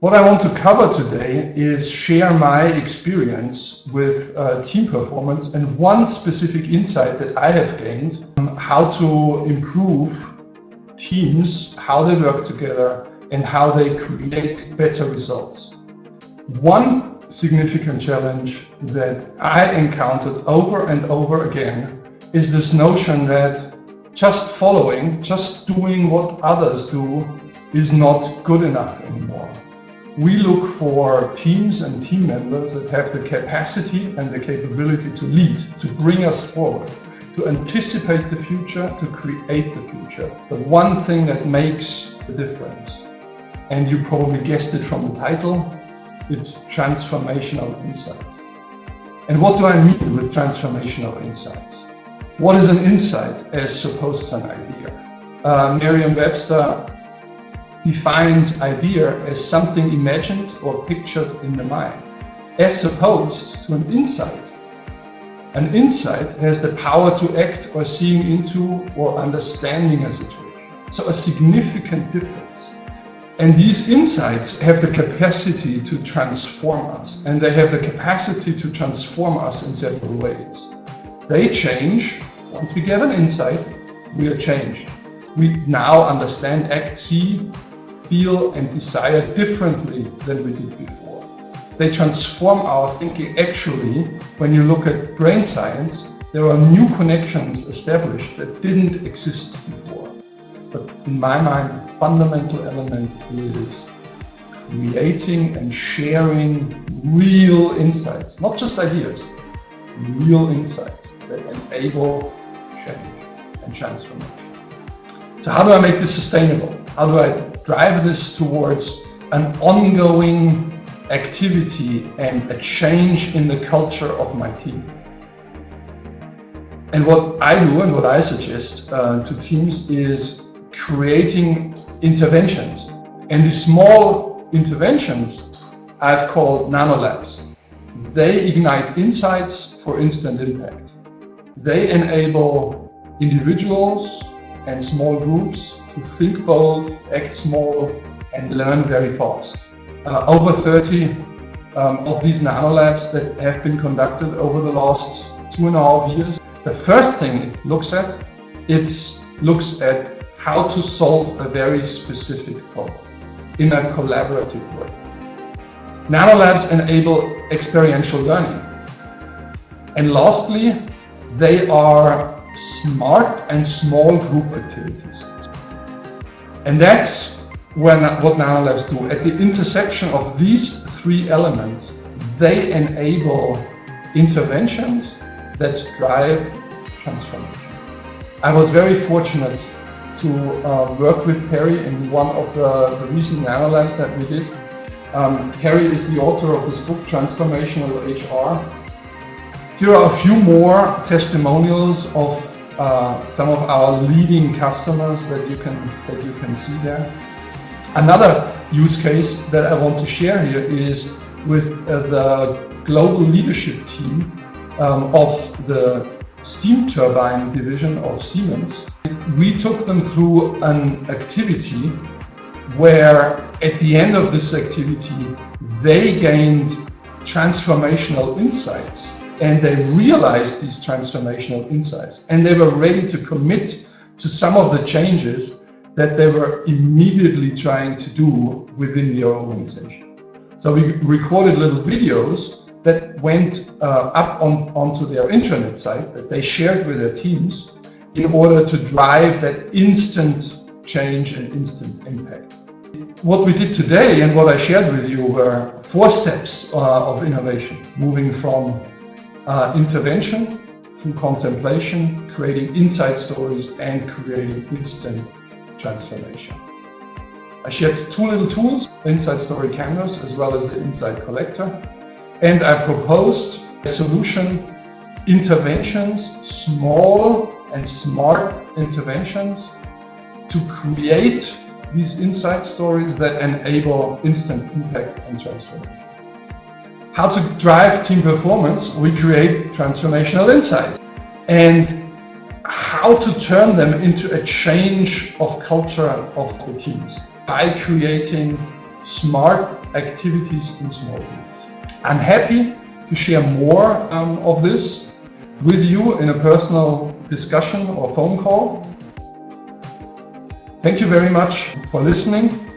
What I want to cover today is share my experience with team performance and one specific insight that I have gained on how to improve teams, how they work together, and how they create better results. One significant challenge that I encountered over and over again is this notion that just following, just doing what others do is not good enough anymore. We look for teams and team members that have the capacity and the capability to lead, to bring us forward, to anticipate the future, to create the future. The one thing that makes the difference, and you probably guessed it from the title, it's transformational insights. And what do I mean with transformational insights? What is an insight as opposed to an idea? Merriam-Webster defines idea as something imagined or pictured in the mind, as opposed to an insight. An insight has the power to act or seeing into or understanding a situation. So a significant difference. And these insights have the capacity to transform us, and they have the capacity to transform us in several ways. They change. Once we get an insight, we are changed. We now understand, act, see, feel, and desire differently than we did before. They transform our thinking. Actually, when you look at brain science, there are new connections established that didn't exist before. But in my mind, the fundamental element is creating and sharing real insights, not just ideas, real insights that enable change and transformation. So how do I make this sustainable? How do I drive this towards an ongoing activity and a change in the culture of my team? And what I do and what I suggest to teams is creating interventions. And these small interventions I've called nanolabs. They ignite insights for instant impact. They enable individuals and small groups to think bold, act small, and learn very fast. Over 30 of these nanolabs that have been conducted over the last 2.5 years. The first thing it looks at how to solve a very specific problem in a collaborative way. Nanolabs enable experiential learning. And lastly, they are smart and small group activities. And that's what nanolabs do. At the intersection of these three elements, they enable interventions that drive transformation. I was very fortunate to work with Perry in one of the recent nanolabs that we did. Perry is the author of this book, Transformational HR. Here are a few more testimonials of some of our leading customers that you can see there. Another use case that I want to share here is with the global leadership team of the steam turbine division of Siemens. We took them through an activity where at the end of this activity they gained transformational insights, and they realized these transformational insights, and they were ready to commit to some of the changes that they were immediately trying to do within the organization. So we recorded little videos that went up onto their intranet site that they shared with their teams in order to drive that instant change and instant impact. What we did today and what I shared with you were 4 steps of innovation, moving from intervention through contemplation, creating insight stories, and creating instant transformation. I shared 2 little tools, Insight Story Canvas as well as the Insight Collector, and I proposed a solution, interventions, small and smart interventions to create these insight stories that enable instant impact and transformation. How to drive team performance? We create transformational insights. And how to turn them into a change of culture of the teams by creating smart activities in small groups. I'm happy to share more of this with you in a personal discussion or phone call. Thank you very much for listening.